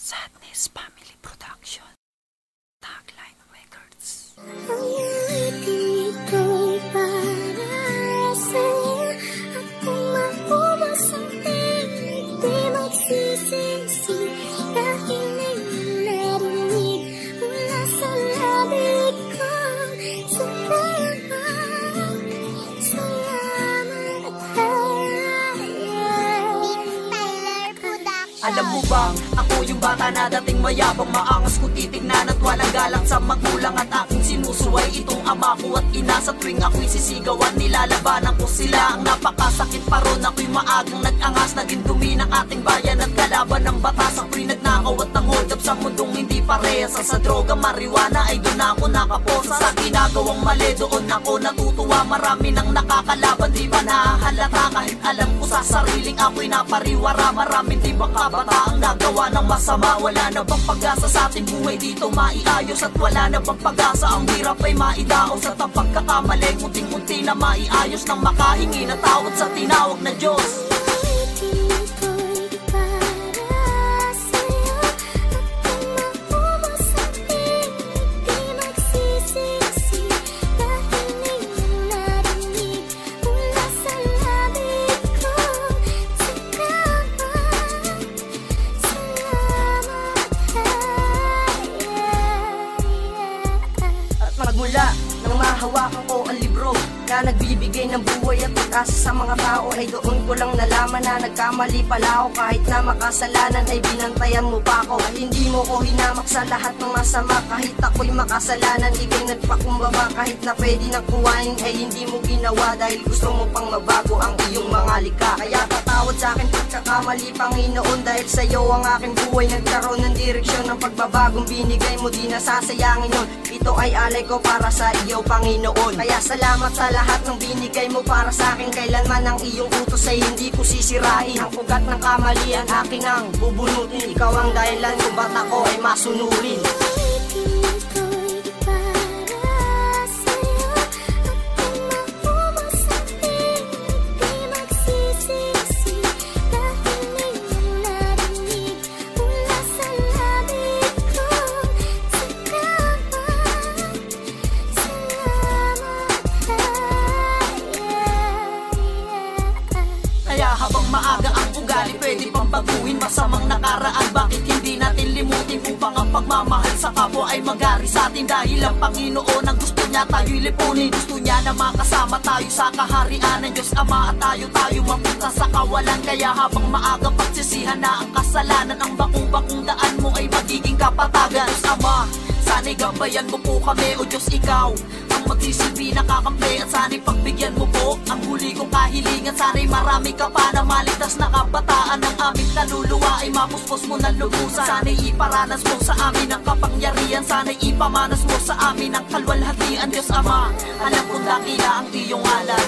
Sadness Family Production. Tagline Records. Ang ito'y para sa'yo at kung maubos ang tinig, di magsisisi dahil ngayon narinig mula sa labi ko. Alam mo bang, ako yung bata na dating mayabang, maangas ko titignan at walang galang sa magulang at aking sinusuway itong ama ko at ina. Sa tuwing ako'y sisigawan, nilalabanan ko sila. Ang napakasakit pa ron, ako'y maagang nag-angas, naging dumi ng ating bayan at kalaban ng batas. Ako'y nagnakaw at ang hold up sa mundong hindi parehas. Sa droga, marijuana ay doon ako nakaposa. Sa ginagawang mali, doon ako natutuwa. Marami nang nakakalaban, di ba nahahalata? Kahit alam ko sa sariling ako'y napariwara. Maraming di ba kabata ang nagawa ng masama? Wala na bang pag-asa sa ating buhay dito maiayos? At wala na bang pag-asa? Ang hirap ay maidaos at ang pagkakamali unti-unti na maiayos nang makahingi na tawad sa tinawag na Diyos. Magmula nang mahawakan ko ang libro na nagbibigay ng buhay at pag-asa sa mga tao, ay doon ko lang nalaman na nagkamali pala ako. Kahit na makasalanan ay binantayan mo pa ako. At hindi mo ko hinamak sa lahat ng masama. Kahit ako'y makasalanan, ika'y nagpakumbaba. Kahit na pwede nang kuhain ay hindi mo ginawa, dahil gusto mo pang mabago ang iyong mga likha. Kaya tatawad sa akin pagkakamali, Panginoon, dahil sa iyo ang aking buhay nagkaroon ng direksyon. Ng pagbabagong binigay mo, di nasasayangin yun. Ito ay alay ko para sa iyo, Panginoon. Kaya salamat sa lahat ng binigay mo para sa akin. Kailanman ang iyong utos ay hindi ko sisirain. Ang pugat ng kamalian aking ang bubunutin. Ikaw ang dahilan kung ba't ako ay masunurin. Habang maaga ang ugali, pwede pang baguhin masamang nakaraan. Bakit hindi natin limutin upang ang pagmamahal sa kapwa ay magari sa atin? Dahil ang Panginoon ang gusto niya tayo'y lipunin. Gusto niya na makasama tayo sa kaharian ng Diyos Ama, at tayo mapunta sa kawalan. Kaya habang maaga pagsisihan na ang kasalanan, ang bakong-bakong daan mo ay magiging kapatagan. Diyos Ama, sana'y gabayan mo po kami, o Diyos ikaw ang magsisilbi na kakampi. At sana'y pagbigyan mo po ang huli kong kahilingan. Sana'y marami ka pa na maligtas na kabataan. Ang aming kaluluwa ay mapuspos mo ng lubusan. Sana'y iparanas mo sa amin ang kapangyarihan. Sana'y ipamanas mo sa amin ang kalwalhatian. Diyos Ama, alam kong dakila ang iyong ngalan.